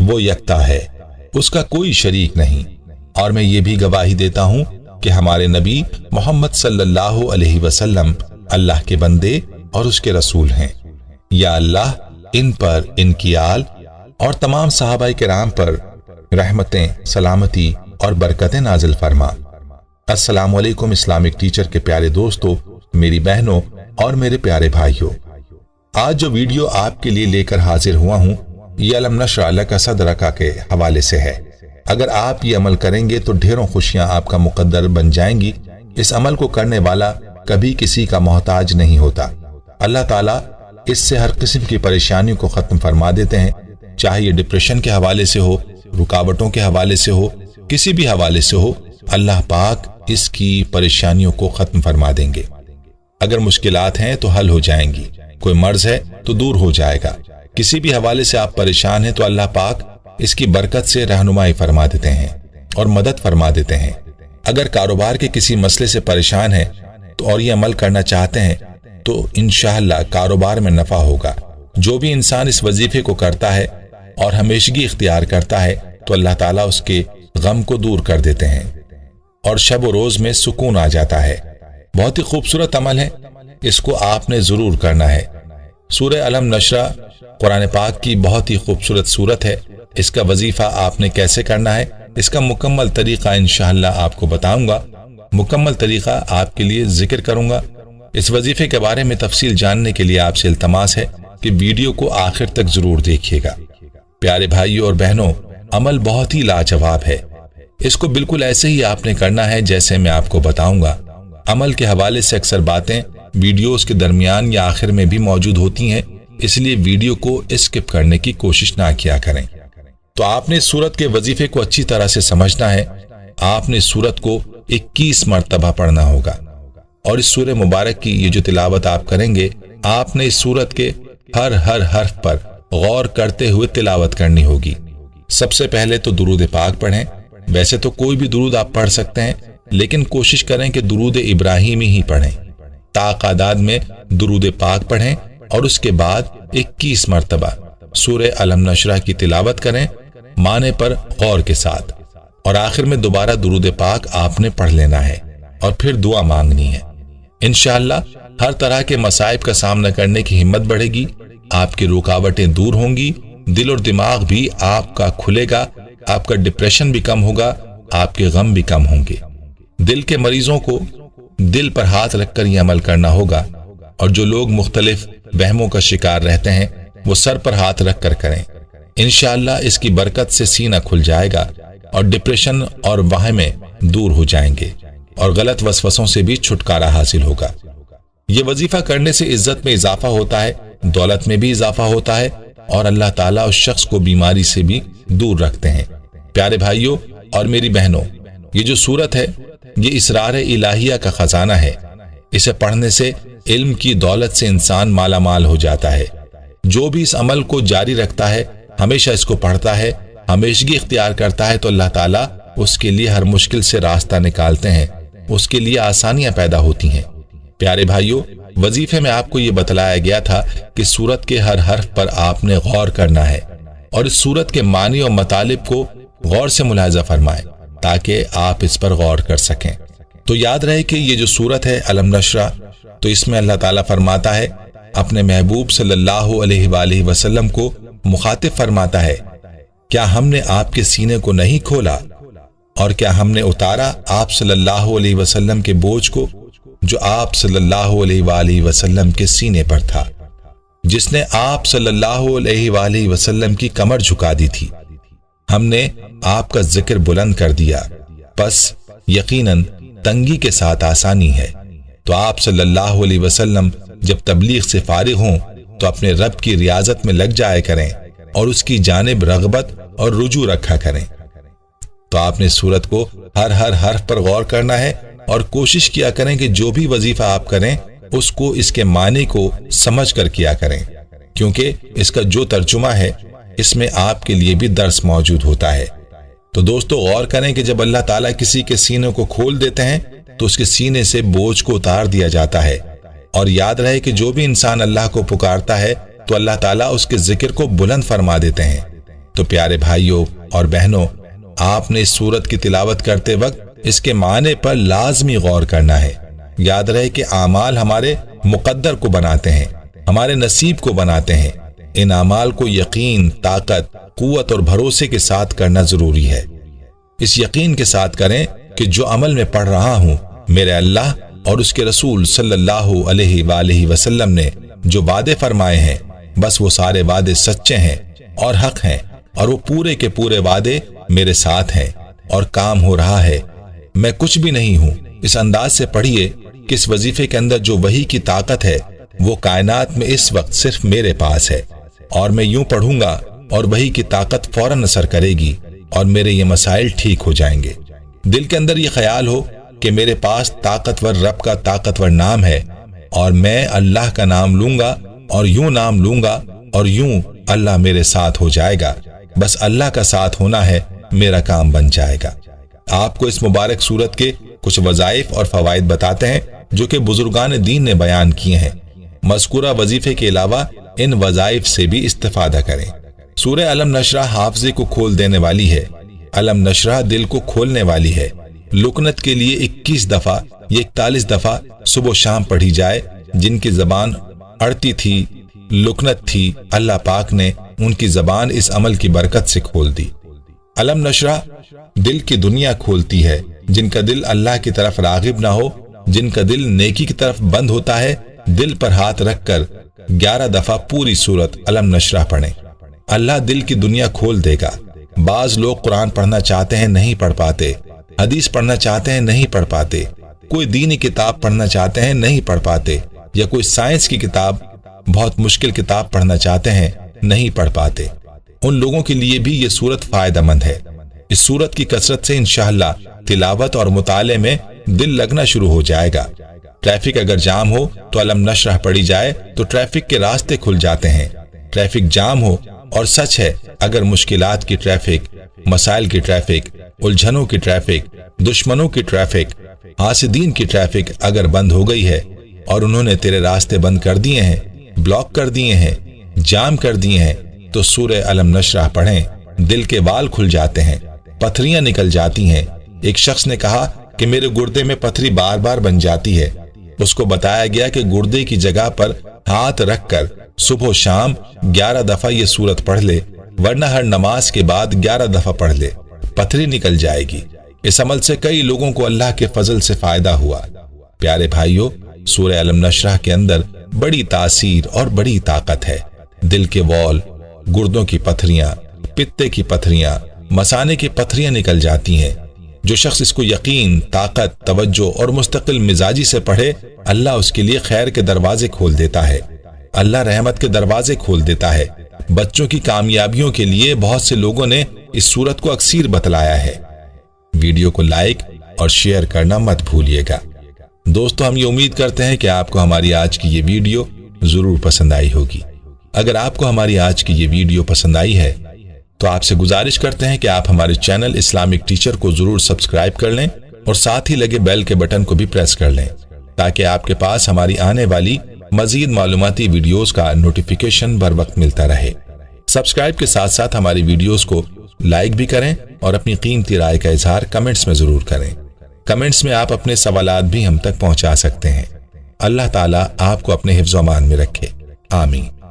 وہ یکتا ہے، اس کا کوئی شریک نہیں، اور میں یہ بھی گواہی دیتا ہوں کہ ہمارے نبی محمد صلی اللہ علیہ وسلم اللہ کے بندے اور اس کے رسول ہیں۔ یا اللہ ان پر، ان کی آل اور تمام صحابہ کرام پر رحمتیں، سلامتی اور برکتیں نازل فرما۔ السلام علیکم اسلامک ٹیچر کے پیارے دوستو، میری بہنوں اور میرے پیارے بھائیوں، آج جو ویڈیو آپ کے لیے لے کر حاضر ہوا ہوں یہ الم نشرح لک صدرک کے حوالے سے ہے۔ اگر آپ یہ عمل کریں گے تو ڈھیروں خوشیاں آپ کا مقدر بن جائیں گی۔ اس عمل کو کرنے والا کبھی کسی کا محتاج نہیں ہوتا۔ اللہ تعالیٰ اس سے ہر قسم کی پریشانیوں کو ختم فرما دیتے ہیں، چاہے یہ ڈپریشن کے حوالے سے ہو، رکاوٹوں کے حوالے سے ہو، کسی بھی حوالے سے ہو، اللہ پاک اس کی پریشانیوں کو ختم فرما دیں گے۔ اگر مشکلات ہیں تو حل ہو جائیں گی، کوئی مرض ہے تو دور ہو جائے گا، کسی بھی حوالے سے آپ پریشان ہیں تو اللہ پاک اس کی برکت سے رہنمائی فرما دیتے ہیں اور مدد فرما دیتے ہیں۔ اگر کاروبار کے کسی مسئلے سے پریشان ہیں تو اور یہ عمل کرنا چاہتے ہیں تو انشاءاللہ کاروبار میں نفع ہوگا۔ جو بھی انسان اس وظیفے کو کرتا ہے اور ہمیشگی اختیار کرتا ہے تو اللہ تعالیٰ اس کے غم کو دور کر دیتے ہیں اور شب و روز میں سکون آ جاتا ہے۔ بہت ہی خوبصورت عمل ہے، اس کو آپ نے ضرور کرنا ہے۔ سورہ الم نشرح قرآن پاک کی بہت ہی خوبصورت سورت ہے۔ اس کا وظیفہ آپ نے کیسے کرنا ہے، اس کا مکمل طریقہ انشاءاللہ آپ کو بتاؤں گا، مکمل طریقہ آپ کے لیے ذکر کروں گا۔ اس وظیفے کے بارے میں تفصیل جاننے کے لیے آپ سے التماس ہے کہ ویڈیو کو آخر تک ضرور دیکھیے گا۔ پیارے بھائیوں اور بہنوں، عمل بہت ہی لاجواب ہے۔ اس کو بالکل ایسے ہی آپ نے کرنا ہے جیسے میں آپ کو بتاؤں گا۔ عمل کے حوالے سے اکثر باتیں ویڈیوز کے درمیان یا آخر میں بھی موجود ہوتی ہیں، اس لیے ویڈیو کو اسکپ کرنے کی کوشش نہ کیا کریں۔ تو آپ نے سورت کے وظیفے کو اچھی طرح سے سمجھنا ہے۔ آپ نے سورت کو 21 مرتبہ پڑھنا ہوگا، اور اس سورہ مبارک کی یہ جو تلاوت آپ کریں گے، آپ نے اس سورت کے ہر حرف پر غور کرتے ہوئے تلاوت کرنی ہوگی۔ سب سے پہلے تو درود پاک پڑھیں۔ ویسے تو کوئی بھی درود آپ پڑھ سکتے ہیں، لیکن کوشش کریں کہ درود ابراہیمی ہی پڑھیں۔ تعداد میں درود پاک پڑھیں اور اس کے بعد 21 مرتبہ سورہ الم نشرح کی تلاوت کریں، معنی پر غور کے ساتھ، اور آخر میں دوبارہ درود پاک آپ نے پڑھ لینا ہے اور پھر دعا مانگنی ہے۔ انشاءاللہ ہر طرح کے مصائب کا سامنا کرنے کی ہمت بڑھے گی، آپ کی رکاوٹیں دور ہوں گی، دل اور دماغ بھی آپ کا کھلے گا، آپ کا ڈپریشن بھی کم ہوگا، آپ کے غم بھی کم ہوں گے۔ دل کے مریضوں کو دل پر ہاتھ رکھ کر یہ عمل کرنا ہوگا، اور جو لوگ مختلف وہموں کا شکار رہتے ہیں وہ سر پر ہاتھ رکھ کر کریں۔ انشاءاللہ اس کی برکت سے سینہ کھل جائے گا اور ڈپریشن اور وہمیں دور ہو جائیں گے، اور غلط وسوسوں سے بھی چھٹکارا حاصل ہوگا۔ یہ وظیفہ کرنے سے عزت میں اضافہ ہوتا ہے، دولت میں بھی اضافہ ہوتا ہے، اور اللہ تعالیٰ اس شخص کو بیماری سے بھی دور رکھتے ہیں۔ پیارے بھائیوں اور میری بہنوں، یہ جو سورت ہے یہ اسرار الہیہ کا خزانہ ہے۔ اسے پڑھنے سے علم کی دولت سے انسان مالا مال ہو جاتا ہے۔ جو بھی اس عمل کو جاری رکھتا ہے، ہمیشہ اس کو پڑھتا ہے، ہمیشگی اختیار کرتا ہے، تو اللہ تعالیٰ اس کے لیے ہر مشکل سے راستہ نکالتے ہیں، اس کے لیے آسانیاں پیدا ہوتی ہیں۔ پیارے بھائیوں، وظیفے میں آپ کو یہ بتلایا گیا تھا کہ سورت کے ہر حرف پر آپ نے غور کرنا ہے، اور اس سورت کے معنی اور مطالب کو غور سے ملاحظہ فرمائیں تاکہ آپ اس پر غور کر سکیں۔ تو یاد رہے کہ یہ جو سورت ہے الم نشرح، تو اس میں اللہ تعالیٰ فرماتا ہے، اپنے محبوب صلی اللہ علیہ وآلہ وسلم کو مخاطب فرماتا ہے، کیا ہم نے آپ کے سینے کو نہیں کھولا، اور کیا ہم نے اتارا آپ صلی اللہ علیہ وسلم کے بوجھ کو جو آپ صلی اللہ علیہ وآلہ وسلم کے سینے پر تھا، جس نے آپ صلی اللہ علیہ وآلہ وسلم کی کمر جھکا دی تھی۔ ہم نے آپ کا ذکر بلند کر دیا، پس یقیناً تنگی کے ساتھ آسانی ہے۔ تو آپ صلی اللہ علیہ وسلم جب تبلیغ سے فارغ ہوں تو اپنے رب کی ریاضت میں لگ جائے کریں اور اس کی جانب رغبت اور رجوع رکھا کریں۔ تو آپ نے سورت کو ہر حرف پر غور کرنا ہے اور کوشش کیا کریں کہ جو بھی وظیفہ آپ کریں اس کو اس کے معنی کو سمجھ کر کیا کریں، کیونکہ اس کا جو ترجمہ ہے اس میں آپ کے لیے بھی درس موجود ہوتا ہے۔ تو دوستو غور کریں کہ جب اللہ تعالیٰ کسی کے سینے کو کھول دیتے ہیں تو اس کے سینے سے بوجھ کو اتار دیا جاتا ہے، اور یاد رہے کہ جو بھی انسان اللہ کو پکارتا ہے تو اللہ تعالیٰ اس کے ذکر کو بلند فرما دیتے ہیں۔ تو پیارے بھائیوں اور بہنوں، آپ نے اس سورت کی تلاوت کرتے وقت اس کے معنی پر لازمی غور کرنا ہے۔ یاد رہے کہ اعمال ہمارے مقدر کو بناتے ہیں، ہمارے نصیب کو بناتے ہیں۔ ان اعمال کو یقین، طاقت، قوت اور بھروسے کے ساتھ کرنا ضروری ہے۔ اس یقین کے ساتھ کریں کہ جو عمل میں پڑھ رہا ہوں، میرے اللہ اور اس کے رسول صلی اللہ علیہ وآلہ وسلم نے جو وعدے فرمائے ہیں، بس وہ سارے وعدے سچے ہیں اور حق ہیں، اور وہ پورے کے پورے وعدے میرے ساتھ ہیں اور کام ہو رہا ہے، میں کچھ بھی نہیں ہوں۔ اس انداز سے پڑھیے کہ اس وظیفے کے اندر جو وحی کی طاقت ہے وہ کائنات میں اس وقت صرف میرے پاس ہے، اور میں یوں پڑھوں گا اور وحی کی طاقت فوراً اثر کرے گی اور میرے یہ مسائل ٹھیک ہو جائیں گے۔ دل کے اندر یہ خیال ہو کہ میرے پاس طاقتور رب کا طاقتور نام ہے، اور میں اللہ کا نام لوں گا اور یوں نام لوں گا اور یوں اللہ میرے ساتھ ہو جائے گا، بس اللہ کا ساتھ ہونا ہے، میرا کام بن جائے گا۔ آپ کو اس مبارک سورت کے کچھ وظائف اور فوائد بتاتے ہیں جو کہ بزرگان دین نے بیان کیے ہیں۔ مذکورہ وظیفے کے علاوہ ان وظائف سے بھی استفادہ کریں۔ سورہ علم نشرح حافظے کو کھول دینے والی ہے، علم نشرح دل کو کھولنے والی ہے۔ لکنت کے لیے 21 دفعہ یا 41 دفعہ صبح و شام پڑھی جائے۔ جن کی زبان اڑتی تھی، لکنت تھی، اللہ پاک نے ان کی زبان اس عمل کی برکت سے کھول دی۔ علم نشرح دل کی دنیا کھولتی ہے۔ جن کا دل اللہ کی طرف راغب نہ ہو، جن کا دل نیکی کی طرف بند ہوتا ہے، دل پر ہاتھ رکھ کر 11 دفعہ پوری سورت علم نشرح پڑھیں، اللہ دل کی دنیا کھول دے گا۔ بعض لوگ قرآن پڑھنا چاہتے ہیں، نہیں پڑھ پاتے، حدیث پڑھنا چاہتے ہیں، نہیں پڑھ پاتے، کوئی دینی کتاب پڑھنا چاہتے ہیں، نہیں پڑھ پاتے، یا کوئی سائنس کی کتاب، بہت مشکل کتاب پڑھنا چاہتے ہیں، نہیں پڑھ پاتے۔ ان لوگوں کے لیے بھی یہ سورت فائدہ مند ہے۔ اس سورت کی کثرت سے انشاءاللہ تلاوت اور مطالعے میں دل لگنا شروع ہو جائے گا۔ ٹریفک اگر جام ہو تو علم نشرح پڑھی جائے تو ٹریفک کے راستے کھل جاتے ہیں۔ ٹریفک جام ہو، اور سچ ہے اگر مشکلات کی ٹریفک، مسائل کی ٹریفک، الجھنوں کی ٹریفک، دشمنوں کی ٹریفک، حاسدین کی ٹریفک اگر بند ہو گئی ہے اور انہوں نے تیرے راستے بند کر دیے ہیں، بلاک کر دیے ہیں، جام کر دیے ہیں، تو سورہ علم نشرح پڑھیں، دل کے وال کھل جاتے ہیں، پتھریاں نکل جاتی ہیں۔ ایک شخص نے کہا کہ میرے گردے میں پتھری بار بار بن جاتی ہے۔ اس کو بتایا گیا کہ گردے کی جگہ پر ہاتھ رکھ کر صبح و شام 11 دفعہ یہ سورت پڑھ لے، ورنہ ہر نماز کے بعد 11 دفعہ پڑھ لے، پتھری نکل جائے گی۔ اس عمل سے کئی لوگوں کو اللہ کے فضل سے فائدہ ہوا۔ پیارے بھائیوں، سورہ علم نشرح کے اندر بڑی تاثیر اور بڑی طاقت ہے۔ دل کے وال، گردوں کی پتھریاں، پتے کی پتھریاں، مثانے کی پتھریاں نکل جاتی ہیں۔ جو شخص اس کو یقین، طاقت، توجہ اور مستقل مزاجی سے پڑھے، اللہ اس کے لیے خیر کے دروازے کھول دیتا ہے، اللہ رحمت کے دروازے کھول دیتا ہے۔ بچوں کی کامیابیوں کے لیے بہت سے لوگوں نے اس سورت کو اکثیر بتلایا ہے۔ ویڈیو کو لائک اور شیئر کرنا مت بھولیے گا۔ دوستو، ہم یہ امید کرتے ہیں کہ آپ کو ہماری آج کی یہ ویڈیو ضرور پسند آئی ہوگی۔ اگر آپ کو ہماری آج کی یہ ویڈیو پسند آئی ہے تو آپ سے گزارش کرتے ہیں کہ آپ ہمارے چینل اسلامک ٹیچر کو ضرور سبسکرائب کر لیں اور ساتھ ہی لگے بیل کے بٹن کو بھی پریس کر لیں تاکہ آپ کے پاس ہماری آنے والی مزید معلوماتی ویڈیوز کا نوٹیفیکیشن بر وقت ملتا رہے۔ سبسکرائب کے ساتھ ساتھ ہماری ویڈیوز کو لائک بھی کریں اور اپنی قیمتی رائے کا اظہار کمنٹس میں ضرور کریں۔ کمنٹس میں آپ اپنے سوالات بھی ہم تک پہنچا سکتے ہیں۔ اللہ تعالیٰ آپ کو اپنے حفظ و امان میں رکھے، آمین۔